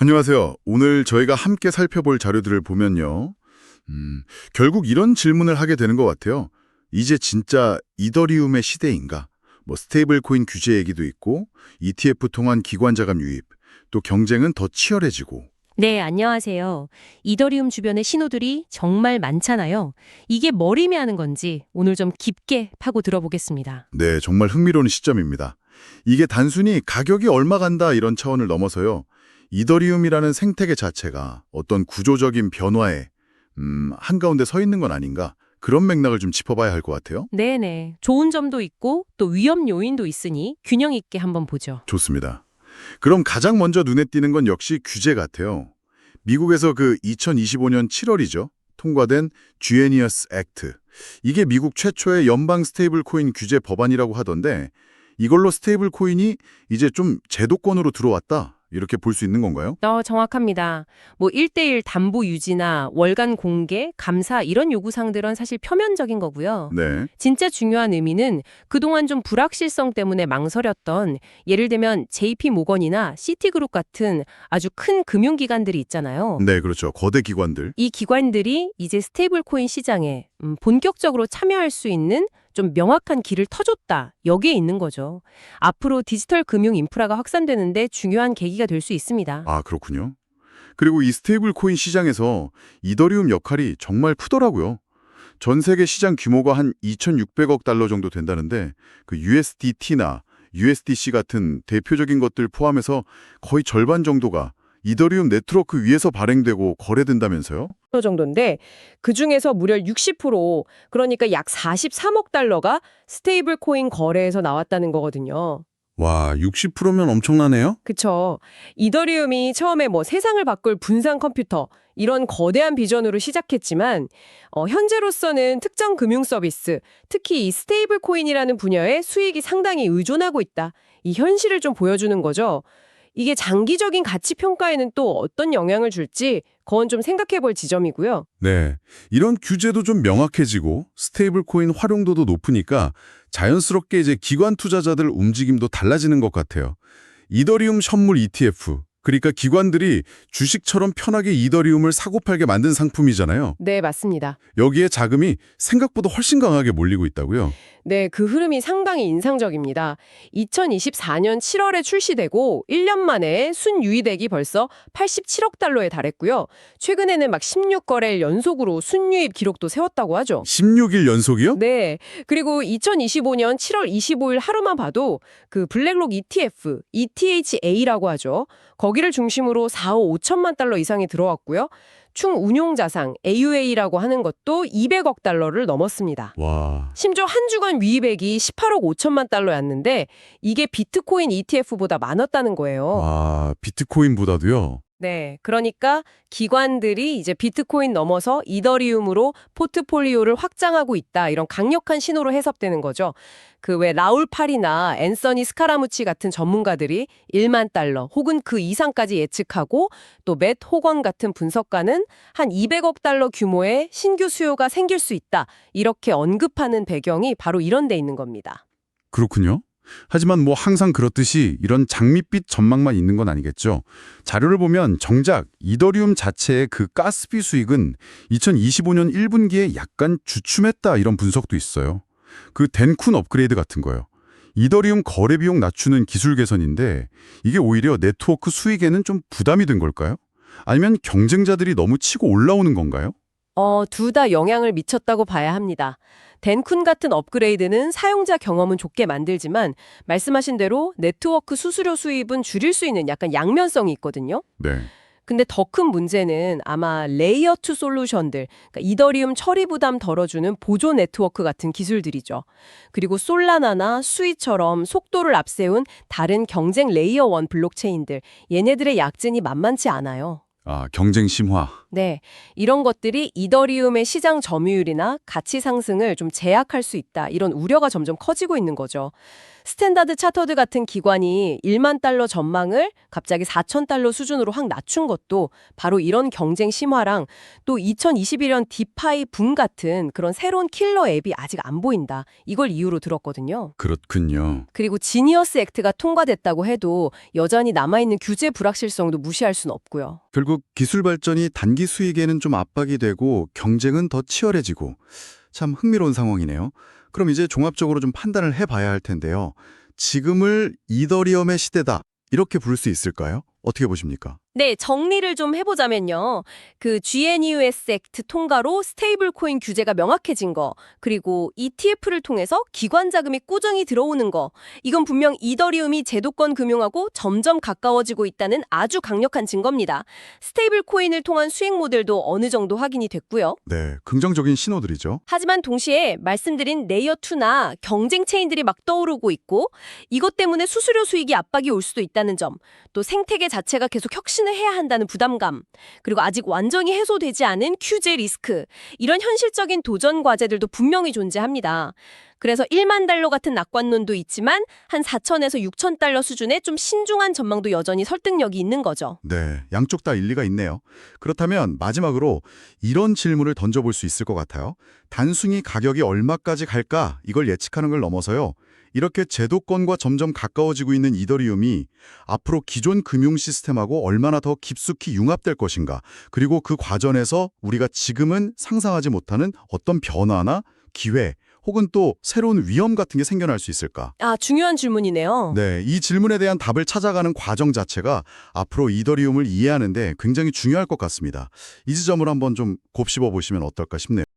안녕하세요. 오늘 저희가 함께 살펴볼 자료들을 보면요. 결국 이런 질문을 하게 되는 것 같아요. 이제 진짜 이더리움의 시대인가? 스테이블 코인 규제 얘기도 있고, ETF 통한 기관 자금 유입, 또 경쟁은 더 치열해지고. 네, 안녕하세요. 이더리움 주변의 신호들이 정말 많잖아요. 이게 뭘 의미하는 건지 오늘 좀 깊게 파고 들어보겠습니다. 네, 정말 흥미로운 시점입니다. 이게 단순히 가격이 얼마 간다 이런 차원을 넘어서요. 이더리움이라는 생태계 자체가 어떤 구조적인 변화에 한가운데 서 있는 건 아닌가? 그런 맥락을 좀 짚어봐야 할 것 같아요. 네네. 좋은 점도 있고 또 위험 요인도 있으니 균형 있게 한번 보죠. 좋습니다. 그럼 가장 먼저 눈에 띄는 건 역시 규제 같아요. 미국에서 2025년 7월이죠. 통과된 GENIUS 액트. 이게 미국 최초의 연방 스테이블 코인 규제 법안이라고 하던데 이걸로 스테이블 코인이 이제 좀 제도권으로 들어왔다. 이렇게 볼 수 있는 건가요? 정확합니다. 1대1 담보 유지나 월간 공개, 감사 이런 요구사항들은 사실 표면적인 거고요. 네. 진짜 중요한 의미는 그동안 좀 불확실성 때문에 망설였던 예를 들면 JP 모건이나 시티그룹 같은 아주 큰 금융기관들이 있잖아요. 네, 그렇죠. 거대 기관들. 이 기관들이 이제 스테이블 코인 시장에 본격적으로 참여할 수 있는 좀 명확한 길을 터줬다. 여기에 있는 거죠. 앞으로 디지털 금융 인프라가 확산되는데 중요한 계기가 될 수 있습니다. 아, 그렇군요. 그리고 이 스테이블 코인 시장에서 이더리움 역할이 정말 크더라고요. 전 세계 시장 규모가 한 2,600억 달러 정도 된다는데 USDT나 USDC 같은 대표적인 것들 포함해서 거의 절반 정도가 이더리움 네트워크 위에서 발행되고 거래된다면서요? 정도인데 그중에서 무려 60% 그러니까 약 43억 달러가 스테이블 코인 거래에서 나왔다는 거거든요. 와, 60%면 엄청나네요? 그쵸. 이더리움이 처음에 세상을 바꿀 분산 컴퓨터 이런 거대한 비전으로 시작했지만 현재로서는 특정 금융 서비스, 특히 이 스테이블 코인이라는 분야에 수익이 상당히 의존하고 있다. 이 현실을 좀 보여주는 거죠. 이게 장기적인 가치 평가에는 또 어떤 영향을 줄지 그건 좀 생각해 볼 지점이고요. 네. 이런 규제도 좀 명확해지고 스테이블 코인 활용도도 높으니까 자연스럽게 이제 기관 투자자들 움직임도 달라지는 것 같아요. 이더리움 선물 ETF, 그러니까 기관들이 주식처럼 편하게 이더리움을 사고 팔게 만든 상품이잖아요. 네, 맞습니다. 여기에 자금이 생각보다 훨씬 강하게 몰리고 있다고요. 네, 그 흐름이 상당히 인상적입니다. 2024년 7월에 출시되고 1년 만에 순유입액이 벌써 87억 달러에 달했고요. 최근에는 16거래일 연속으로 순유입 기록도 세웠다고 하죠. 16일 연속이요? 네, 그리고 2025년 7월 25일 하루만 봐도 그 블랙록 ETF, ETHA라고 하죠. 거기를 중심으로 4억 5천만 달러 이상이 들어왔고요. 총 운용 자산 AUA라고 하는 것도 200억 달러를 넘었습니다. 와, 심지어 한 주간 유입액이 18억 5천만 달러였는데 이게 비트코인 ETF보다 많았다는 거예요. 와, 비트코인보다도요? 네, 그러니까 기관들이 이제 비트코인 넘어서 이더리움으로 포트폴리오를 확장하고 있다. 이런 강력한 신호로 해석되는 거죠. 그 왜 라울 팔이나 앤서니 스카라무치 같은 전문가들이 1만 달러 혹은 그 이상까지 예측하고 또 맷 호건 같은 분석가는 한 200억 달러 규모의 신규 수요가 생길 수 있다. 이렇게 언급하는 배경이 바로 이런 데 있는 겁니다. 그렇군요. 하지만 항상 그렇듯이 이런 장밋빛 전망만 있는 건 아니겠죠. 자료를 보면 정작 이더리움 자체의 그 가스비 수익은 2025년 1분기에 약간 주춤했다 이런 분석도 있어요. 그 덴쿤 업그레이드 같은 거요. 이더리움 거래 비용 낮추는 기술 개선인데 이게 오히려 네트워크 수익에는 좀 부담이 된 걸까요? 아니면 경쟁자들이 너무 치고 올라오는 건가요? 둘 다 영향을 미쳤다고 봐야 합니다. 덴쿤 같은 업그레이드는 사용자 경험은 좋게 만들지만 말씀하신 대로 네트워크 수수료 수입은 줄일 수 있는 약간 양면성이 있거든요. 네. 근데 더 큰 문제는 아마 레이어 2 솔루션들, 그러니까 이더리움 처리 부담 덜어주는 보조 네트워크 같은 기술들이죠. 그리고 솔라나나 수이처럼 속도를 앞세운 다른 경쟁 레이어 1 블록체인들, 얘네들의 약진이 만만치 않아요. 아, 경쟁 심화. 네, 이런 것들이 이더리움의 시장 점유율이나 가치 상승을 좀 제약할 수 있다. 이런 우려가 점점 커지고 있는 거죠. 스탠다드 차터드 같은 기관이 1만 달러 전망을 갑자기 4천 달러 수준으로 확 낮춘 것도 바로 이런 경쟁 심화랑 또 2021년 디파이 붐 같은 그런 새로운 킬러 앱이 아직 안 보인다. 이걸 이유로 들었거든요. 그렇군요. 그리고 지니어스 액트가 통과됐다고 해도 여전히 남아있는 규제 불확실성도 무시할 수는 없고요. 결국 기술 발전이 단기 수익에는 좀 압박이 되고 경쟁은 더 치열해지고 참 흥미로운 상황이네요. 그럼 이제 종합적으로 좀 판단을 해봐야 할 텐데요. 지금을 이더리움의 시대다 이렇게 부를 수 있을까요? 어떻게 보십니까? 네, 정리를 좀 해보자면요. 그 GNUS 액트 통과로 스테이블 코인 규제가 명확해진 거, 그리고 ETF를 통해서 기관 자금이 꾸준히 들어오는 거, 이건 분명 이더리움이 제도권 금융하고 점점 가까워지고 있다는 아주 강력한 증거입니다. 스테이블 코인을 통한 수익 모델도 어느 정도 확인이 됐고요. 네, 긍정적인 신호들이죠. 하지만 동시에 말씀드린 레이어 2나 경쟁 체인들이 막 떠오르고 있고 이것 때문에 수수료 수익이 압박이 올 수도 있다는 점, 또 생태계 자체가 계속 혁신을 해야 한다는 부담감, 그리고 아직 완전히 해소되지 않은 규제 리스크, 이런 현실적인 도전 과제들도 분명히 존재합니다. 그래서 1만 달러 같은 낙관론도 있지만 한 4천에서 6천 달러 수준의 좀 신중한 전망도 여전히 설득력이 있는 거죠. 네, 양쪽 다 일리가 있네요. 그렇다면 마지막으로 이런 질문을 던져볼 수 있을 것 같아요. 단순히 가격이 얼마까지 갈까 이걸 예측하는 걸 넘어서요. 이렇게 제도권과 점점 가까워지고 있는 이더리움이 앞으로 기존 금융 시스템하고 얼마나 더 깊숙이 융합될 것인가, 그리고 그 과정에서 우리가 지금은 상상하지 못하는 어떤 변화나 기회, 혹은 또 새로운 위험 같은 게 생겨날 수 있을까? 아, 중요한 질문이네요. 네, 이 질문에 대한 답을 찾아가는 과정 자체가 앞으로 이더리움을 이해하는 데 굉장히 중요할 것 같습니다. 이 지점을 한번 좀 곱씹어 보시면 어떨까 싶네요.